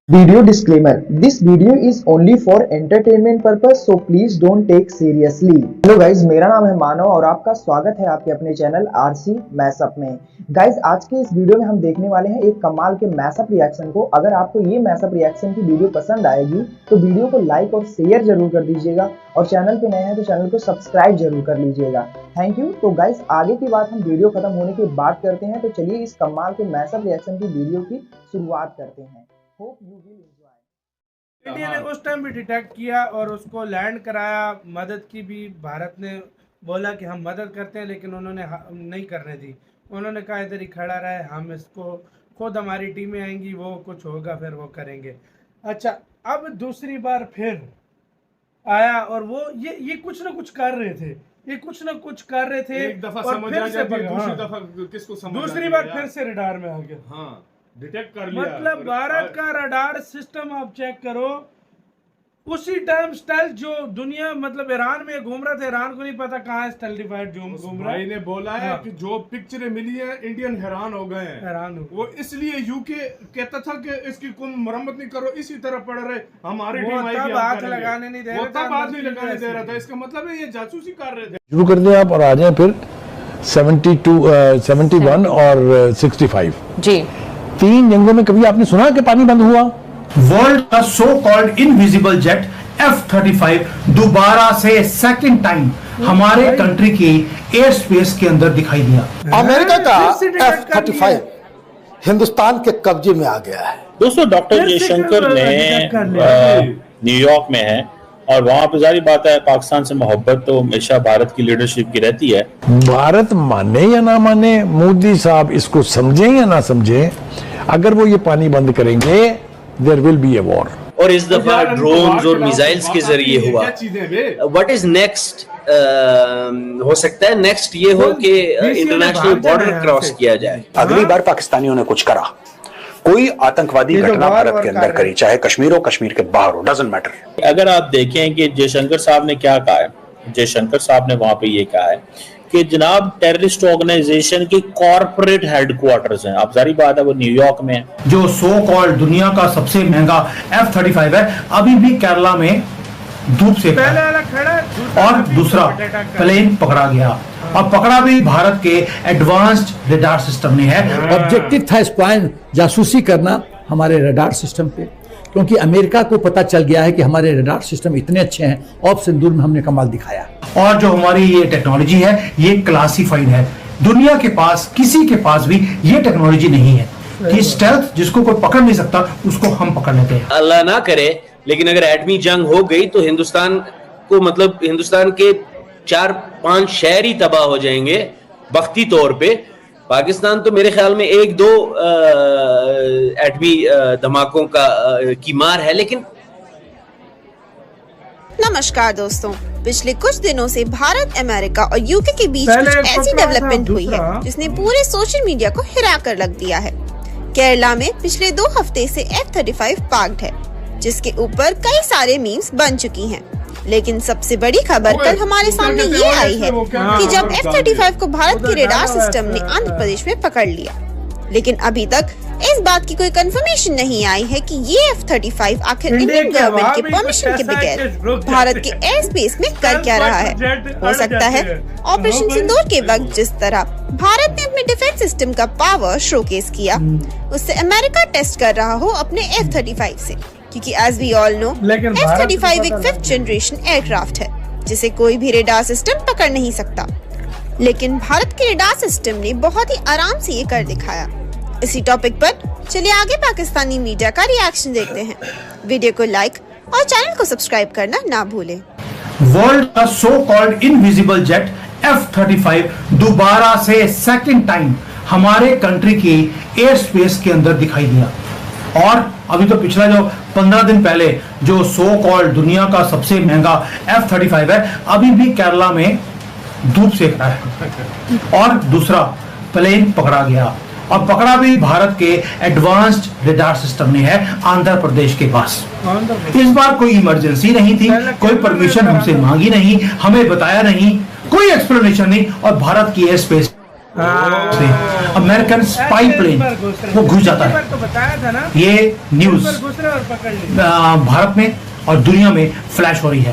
Video disclaimer: This video is only for entertainment purpose, so please don't take seriously. Hello guys, मेरा नाम है मानव और आपका स्वागत है आपके अपने चैनल आरसी मैशअप में। गाइज, आज के इस वीडियो में हम देखने वाले हैं एक कमाल के मैशअप रिएक्शन को। अगर आपको ये मैशअप रिएक्शन की वीडियो पसंद आएगी तो वीडियो को लाइक और शेयर जरूर कर दीजिएगा और चैनल पे नए हैं तो चैनल को सब्सक्राइब जरूर कर लीजिएगा। Thank you. तो गाइज, आगे की बात हम वीडियो खत्म होने के बाद करते हैं, तो चलिए इस कमाल के मैशअप रिएक्शन की वीडियो की शुरुआत करते हैं। Hope you will enjoy. India ने उस टाइम भी डिटेक्ट किया और उसको लैंड कराया। मदद की भी भारत ने बोला कि हम मदद करते हैं, लेकिन उन्होंने नहीं करने दी। उन्होंने कहा इधर ही खड़ा रहे, हम इसको खुद हमारी टीमें आएंगी, वो कुछ होगा फिर वो करेंगे। अच्छा, अब दूसरी बार फिर आया और वो ये कुछ ना कुछ कर रहे थे, एक दफा समझ आ जाती है, दूसरी दफा किसको समझ दूसरी बार फिर से रडार में आ गया। हाँ, डिटेक्ट कर लिया। मतलब भारत का रडार सिस्टम आप चेक करो, उसी टाइम स्टाइल जो दुनिया मतलब ईरान में घूम रहा था, ईरान को नहीं पता कहाँ है स्टेलिफाइड जो घूम रहा है। भाई ने बोला है हाँ। कि जो पिक्चरें मिली है इंडियन हैरान हो गए हैं। हैरान हो वो इसलिए यूके कहता था कि इसकी कोई मरम्मत नहीं करो, इसी तरह पड़ रहे हमारी टीम आएगी, तब हाथ लगाने नहीं दे रहा था, वो तब हाथ नहीं लगाने दे रहा था। इसका मतलब है ये जासूसी कर रहे थे। शुरू कर दें आप और आ जाएं फिर 71 और 65। जी, 3 जंगों में कभी आपने सुना कि पानी बंद हुआ? वर्ल्ड का so called invisible jet F-35 दोबारा से सेकंड टाइम हमारे कंट्री की एयर स्पेस के अंदर दिखाई दिया। अमेरिका का F-35 हिंदुस्तान के कब्जे में आ गया है। दोस्तों, डॉक्टर जयशंकर ने न्यूयॉर्क में है और वहां पर जारी बात है पाकिस्तान से मोहब्बत तो हमेशा भारत की लीडरशिप की रहती है। भारत माने या ना माने, मोदी साहब इसको समझें या ना समझें, अगर वो ये पानी बंद करेंगे there will be a war. और इस दफा ड्रोन्स और मिसाइल्स के जरिए हुआ। What is next? हो सकता है नेक्स्ट ये हो कि इंटरनेशनल बॉर्डर क्रॉस किया जाए। अगली बार पाकिस्तानियों ने कुछ करा, कोई आतंकवादी घटना भारत के अंदर करी, चाहे कश्मीर हो कश्मीर के बाहर हो, डजंट मैटर। अगर आप देखें कि जयशंकर साहब ने क्या कहा है, जयशंकर साहब ने वहां पे ये कहा है कि जनाब टेररिस्ट ऑर्गेनाइजेशन की कॉर्पोरेट हेडक्वार्टर्स हैं। अब जारी बात है वो न्यूयॉर्क में है। जो सो कॉल्ड दुनिया का सबसे महंगा F-35 है, अभी भी केरला में धूप से और दूसरा प्लेन पकड़ा गया और पकड़ा भी भारत के एडवांस्ड रडार सिस्टम ने है। ऑब्जेक्टिव था स्पाई जासूसी करना हमारे रडार सिस्टम पे, क्योंकि अमेरिका को पता चल गया है कि हमारे रडार सिस्टम इतने अच्छे हैं। ऑफ सिंदूर में हमने कमाल दिखाया और जो हमारी ये टेक्नोलॉजी है ये क्लासिफाइड है। दुनिया के पास किसी के पास भी ये टेक्नोलॉजी नहीं है कि स्टेल्थ जिसको कोई पकड़ नहीं सकता उसको हम पकड़ लेते हैं। अल्लाह ना करे, लेकिन अगर एटमी जंग हो गई तो हिंदुस्तान को मतलब हिंदुस्तान के 4-5 शहर ही तबाह हो जाएंगे वक्ती तौर पे। पाकिस्तान तो मेरे ख्याल में 1-2 एटमी धमाकों की मार है। लेकिन नमस्कार दोस्तों, पिछले कुछ दिनों से भारत, अमेरिका और यूके के बीच कुछ ऐसी डेवलपमेंट हुई है जिसने पूरे सोशल मीडिया को हिला कर रख दिया है। केरला में पिछले 2 हफ्ते से F-35 पार्क्ड है, जिसके ऊपर कई सारे मीम्स बन चुकी हैं। लेकिन सबसे बड़ी खबर कल हमारे सामने ये आई है कि जब F-35 को भारत के रडार सिस्टम ने आंध्र प्रदेश में पकड़ लिया, लेकिन अभी तक इस बात की कोई कंफर्मेशन नहीं आई है कि ये F-35 आखिर इंडियन गवर्नमेंट के परमिशन के बगैर भारत के एयर स्पेस में कर क्या रहा है। हो सकता है ऑपरेशन सिंदूर के वक्त जिस तरह भारत ने अपने डिफेंस सिस्टम का पावर शोकेस किया, उससे अमेरिका टेस्ट कर रहा हो अपने F-35 से, क्योंकि as we all know F-35 एक 5th जनरेशन एयरक्राफ्ट है जिसे कोई भी रडार सिस्टम पकड़ नहीं सकता। लेकिन भारत के रडार सिस्टम ने बहुत ही आराम से ये कर दिखाया। इसी टॉपिक पर चलिए आगे पाकिस्तानी मीडिया का रिएक्शन देखते हैं। वीडियो को लाइक और चैनल को सब्सक्राइब करना ना भूलें। वर्ल्ड का so called invisible jet F-35 दोबारा से सेकंड टाइम हमारे कंट्री की एयर स्पेस के अंदर दिखाई दिया। और अभी तो पिछला जो 15 दिन पहले जो सो कॉल्ड दुनिया का सबसे महंगा F-35 है, अभी भी केरला में धूप सेक रहा है और दूसरा प्लेन पकड़ा गया और पकड़ा भी भारत के एडवांस्ड रडार सिस्टम ने है आंध्र प्रदेश के पास। इस बार कोई इमरजेंसी नहीं थी, कोई परमिशन हमसे मांगी नहीं, हमें बताया नहीं, कोई एक्सप्लेनेशन नहीं और भारत की air space American spy plane वो घुस जाता है। तो बताया था ना, ये न्यूज घुसरे और पकड़ ली। भारत में और दुनिया में फ्लैश हो रही है।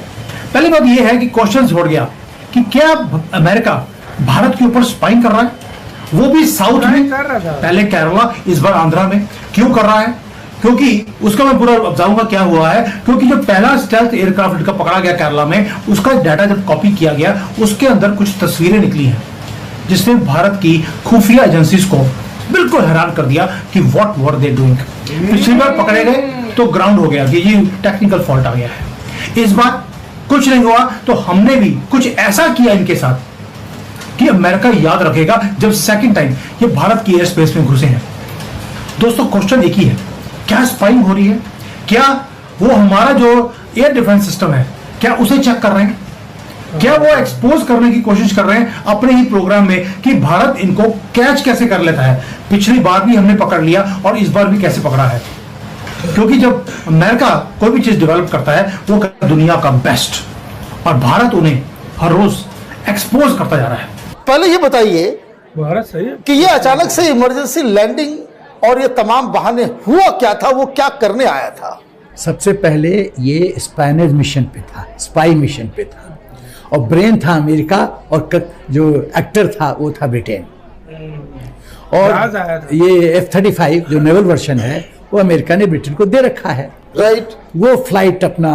पहली बात ये है कि क्वेश्चन छोड़ गया कि क्या अमेरिका भारत के ऊपर स्पाइंग कर रहा है, वो भी साउथ में, पहले केरला, इस बार आंध्रा में। क्यों कर रहा है? क्योंकि उसका मैं पूरा बताऊंगा क्या हुआ है। क्योंकि जो पहला स्टेल्थ एयरक्राफ्ट का पकड़ा गया केरला में, उसका डाटा जब कॉपी किया गया, उसके अंदर कुछ तस्वीरें निकली हैं जिसने भारत की खुफिया एजेंसीज को बिल्कुल हैरान कर दिया कि व्हाट वर दे डूइंग। पिछली बार पकड़े गए तो ग्राउंड हो गया कि ये टेक्निकल फॉल्ट आ गया है। इस बार कुछ नहीं हुआ तो हमने भी कुछ ऐसा किया इनके साथ कि अमेरिका याद रखेगा जब सेकंड टाइम ये भारत की एयर स्पेस में घुसे हैं। दोस्तों क्वेश्चन एक ही है, क्या स्पाइंग हो रही है? क्या वो हमारा जो एयर डिफेंस सिस्टम है क्या उसे चेक कर रहे हैं? क्या वो एक्सपोज करने की कोशिश कर रहे हैं अपने ही प्रोग्राम में कि भारत इनको कैच कैसे कर लेता है? पिछली बार भी हमने पकड़ लिया और इस बार भी कैसे पकड़ा है? क्योंकि जब अमेरिका कोई भी चीज डेवलप करता है वो करता है दुनिया का बेस्ट, और भारत उन्हें हर रोज एक्सपोज करता जा रहा है। पहले ये बताइए भारत सही है कि ये अचानक से इमरजेंसी लैंडिंग और ये तमाम बहाने हुआ क्या था, वो क्या करने आया था? सबसे पहले ये स्पाइनेज मिशन पे था, स्पाई मिशन पे था, और ब्रेन था अमेरिका, और जो एक्टर था वो था ब्रिटेन। और ये F-35 जो नेवल वर्जन है वो अमेरिका ने ब्रिटेन को दे रखा है। राइट। वो फ्लाइट अपना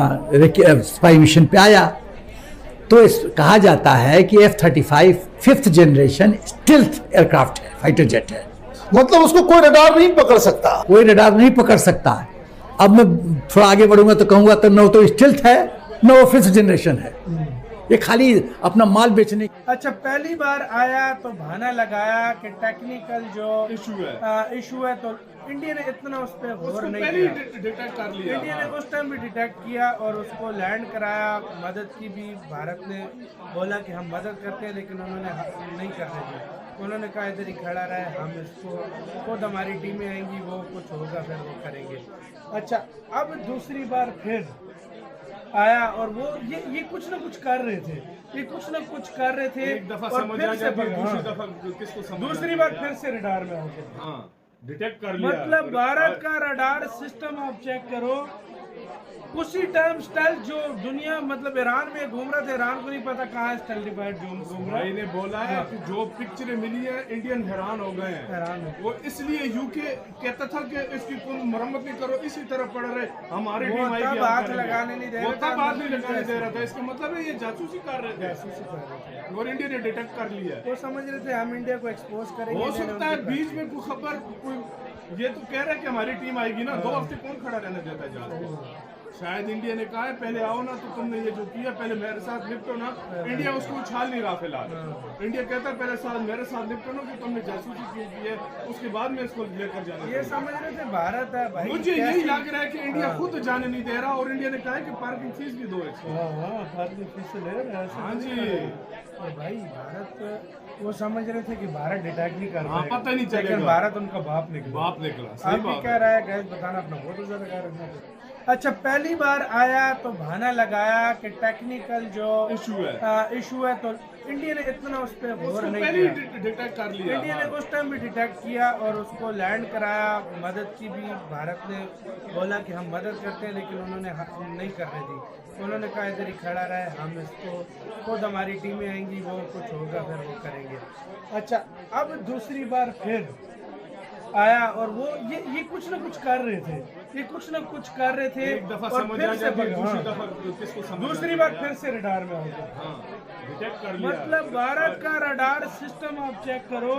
स्पाई मिशन पे आया। तो कहा जाता है कि F-35 5th generation stealth aircraft है, फाइटर जेट है। मतलब उसको कोई रडार नहीं पकड़ सकता? कोई रडार नहीं पकड़ सकता। अब मैं थोड़ा आगे बढ़ूंगा तो कहूंगा तो न तो स्टील्थ है न वो 5th जनरेशन है, ये खाली अपना माल बेचने। अच्छा, पहली बार आया तो बहाना लगाया कि टेक्निकल जो इशू है, तो इंडिया ने इतना उस पर गौर नहीं किया। डिटेक्ट कर लिया इंडिया ने उस टाइम भी डिटेक्ट किया और उसको लैंड कराया। मदद की भी भारत ने बोला कि हम मदद करते हैं, लेकिन उन्होंने नहीं करने दी। उन्होंने कहा इधर ही खड़ा रहे, हम इसको खुद हमारी टीमें आएंगी, वो कुछ होगा फिर वो करेंगे। अच्छा, अब दूसरी बार फिर आया और वो ये कुछ ना कुछ कर रहे थे, ये कुछ ना कुछ कर रहे थे। एक दफा और समझ फिर आ से गया, दूसरी दफा किसको समझ दूसरी बार फिर से रडार में हो गया। हाँ, डिटेक्ट कर लिया। मतलब भारत का रडार सिस्टम आप चेक करो, उसी टाइम स्टाइल जो दुनिया मतलब ईरान में घूम रहा था, ईरान को नहीं पता कहाँ स्टाइल डिवाइड घूम रहा है। ने बोला है कि जो पिक्चरें मिली है इंडियन हैरान हो गए हैं। हैरान वो इसलिए यूके कहता था कि इसकी तुम मरम्मत नहीं करो, इसी तरह पड़ रहे हमारी टीम आएगी, हाथ लगाने नहीं दे रहा था, हाथ नहीं लगाने दे रहा था। इसका मतलब है ये जासूसी कर रहे थे और इंडिया ने डिटेक्ट कर लिया। वो समझ रहे थे हम इंडिया को एक्सपोज करेंगे। हो सकता है बीच में कोई खबर, ये तो कह रहा है कि हमारी टीम आएगी ना, 2 हफ्ते कौन खड़ा रहने देता है जहाज? शायद इंडिया ने कहा है पहले आओ ना, तो तुमने ये जो किया पहले मेरे साथ निपटो ना। इंडिया उसको उछाल नहीं रहा फिलहाल। इंडिया कहता है पहले मेरे साथ निपटो ना, कि तुमने जासूसी की है, उसके बाद में इसको लेकर जाना। ये समझ रहे थे भारत है भाई। मुझे यही लग रहा है कि इंडिया खुद जाने नहीं दे रहा, और इंडिया ने कहा है कि पार्किंग फीस भी दो। पार्किंग फीस ले रहे हैं। हाँ जी। और भाई भारत वो समझ रहे थे कि भारत डिटेक्ट नहीं कर रहा, पता नहीं चलेगा, लेकिन भारत उनका बाप निकला। आप भी कह रहा है गैस बताना अपना बहुत ज्यादा कह रहे हैं। अच्छा, पहली बार आया तो बहाना लगाया कि टेक्निकल जो इशू है, तो इंडिया ने इतना उस पर गौर नहीं किया। डिटेक्ट कर लिया। इंडिया ने उस टाइम भी डिटेक्ट किया और उसको लैंड कराया। मदद की भी भारत ने बोला कि हम मदद करते हैं, लेकिन उन्होंने नहीं करने दी। उन्होंने कहा इधर ही खड़ा रहे, हम इसको खुद हमारी टीमें आएंगी, वो कुछ होगा फिर वो करेंगे। अच्छा, अब दूसरी बार फिर आया और वो ये कुछ ना कुछ कर रहे थे, ये कुछ ना कुछ कर रहे थे। एक दफा और समझ फिर आ से गया, दूसरी दफा किसको समझ? दूसरी बार फिर से रडार में हो गया। हाँ, डिटेक्ट कर लिया। मतलब भारत का रडार सिस्टम आप चेक करो,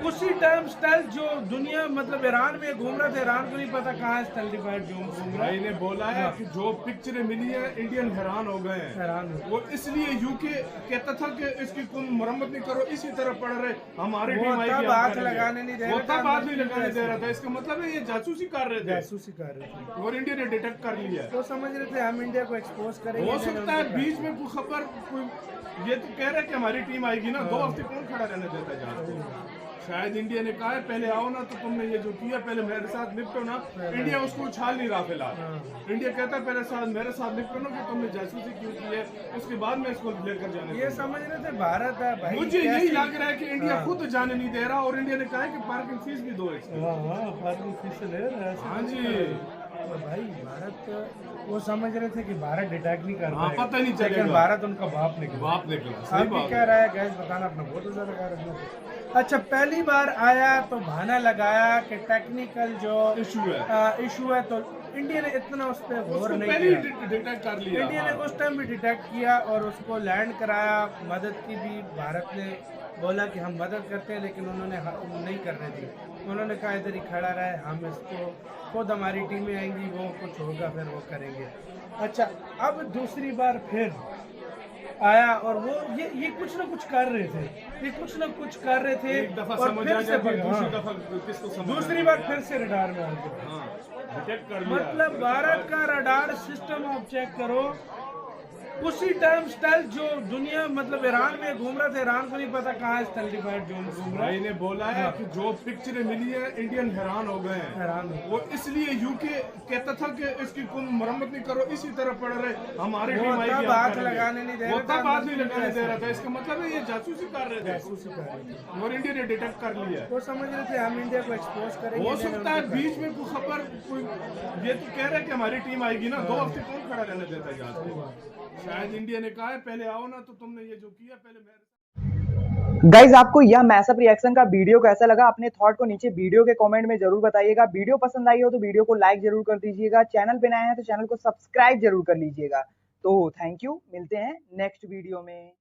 उसी टाइम स्टाइल जो दुनिया मतलब ईरान में घूम रहा था, ईरान को नहीं पता कहाँ स्टाइल डिवाइड घूम रहा है। ने बोला है कि जो पिक्चरें मिली है इंडियन हैरान हो गए हैं। हैरान वो इसलिए यूके कहता था कि इसकी तुम मरम्मत नहीं करो, इसी तरह पड़ रहे हमारी टीम आएगी, हाथ लगाने नहीं दे रहा था, हाथ नहीं लगाने दे रहा था। इसका मतलब है ये जासूसी कर रहे थे, जासूसी कर रहे थे, और इंडिया ने डिटेक्ट कर लिया। तो समझ रहे थे हम इंडिया को एक्सपोज करेंगे। हो सकता है बीच में कोई खबर, ये तो कह रहे हैं कि हमारी टीम आएगी ना, 2 हफ्ते कौन खड़ा रहने देता है जहाज को? शायद इंडिया ने कहा है पहले आओ ना, तो तुमने ये जो किया पहले मेरे साथ निपटो ना। इंडिया उसको उछाल नहीं रहा फिलहाल। इंडिया कहता है पहले मेरे साथ निपटो ना कि तुमने जासूसी क्यों की है, उसके बाद मैं इसको लेकर जाने। ये समझ रहे थे भारत है भाई। मुझे यही लग रहा है कि इंडिया खुद जाने नहीं दे रहा, और इंडिया ने कहा है कि पार्किंग फीस भी दो इसकी। पार्किंग फीस ले रहे हैं। हाँ जी, और भाई भारत वो समझ रहे थे कि भारत डिटेक्ट नहीं कर हाँ, पता नहीं चलेगा। लेकिन भारत उनका बाप निकला। सही आप भी बात कह रहा है गैस बताना अपना बहुत ज्यादा कह रहे हैं। अच्छा, पहली बार आया तो बहाना लगाया कि टेक्निकल जो इशू है, तो इंडिया ने इतना उस पर गौर नहीं किया। डिटेक्ट कर लिया। इंडिया ने उस टाइम भी डिटेक्ट किया और उसको लैंड कराया। मदद की भी भारत ने बोला कि हम मदद करते हैं, लेकिन उन्होंने नहीं करने दी। उन्होंने कहा इधर ही खड़ा रहे, हम इसको खुद हमारी टीमें आएंगी, वो कुछ होगा फिर वो करेंगे। अच्छा, अब दूसरी बार फिर आया और वो ये कुछ ना कुछ कर रहे थे, एक दफा और समझ फिर आ से गया, दूसरी दफा किसको समझ दूसरी बार फिर से रडार में आ गए। डिटेक्ट कर लिया। मतलब भारत का रडार सिस्टम आप चेक करो, उसी टाइम स्टाइल जो दुनिया मतलब ईरान में घूम रहा था, ईरान को नहीं पता कहाँ स्टैंडिफाइड जोन घूम रहा है। ने बोला है कि जो पिक्चरें मिली है इंडियन हैरान हो गए हैं। हैरान वो इसलिए यूके कहता था कि इसकी कोई मरम्मत नहीं करो, इसी तरह पड़ रहे हमारी टीम आएगी। तब हाथ लगाने नहीं दे रहा था, हाथ नहीं लगाने दे रहा था। इसका मतलब है ये जासूसी कर रहे थे और इंडिया ने डिटेक्ट कर लिया। वो समझ रहे थे हम इंडिया को एक्सपोज करेंगे। हो सकता है बीच में कोई खबर, ये तो कह रहे हैं कि हमारी टीम आएगी ना, 2 हफ्ते कौन खड़ा रहने देता है जहाज को? शायद इंडिया ने कहा है पहले आओ ना, तो तुमने ये जो किया पहले मेरे। गाइज, आपको यह मैसअप रिएक्शन का वीडियो कैसा लगा? अपने थॉट को नीचे वीडियो के कमेंट में जरूर बताइएगा। वीडियो पसंद आई हो तो वीडियो को लाइक जरूर कर दीजिएगा। चैनल पे नए हैं तो चैनल को सब्सक्राइब जरूर कर लीजिएगा। तो थैंक यू, मिलते हैं नेक्स्ट वीडियो में।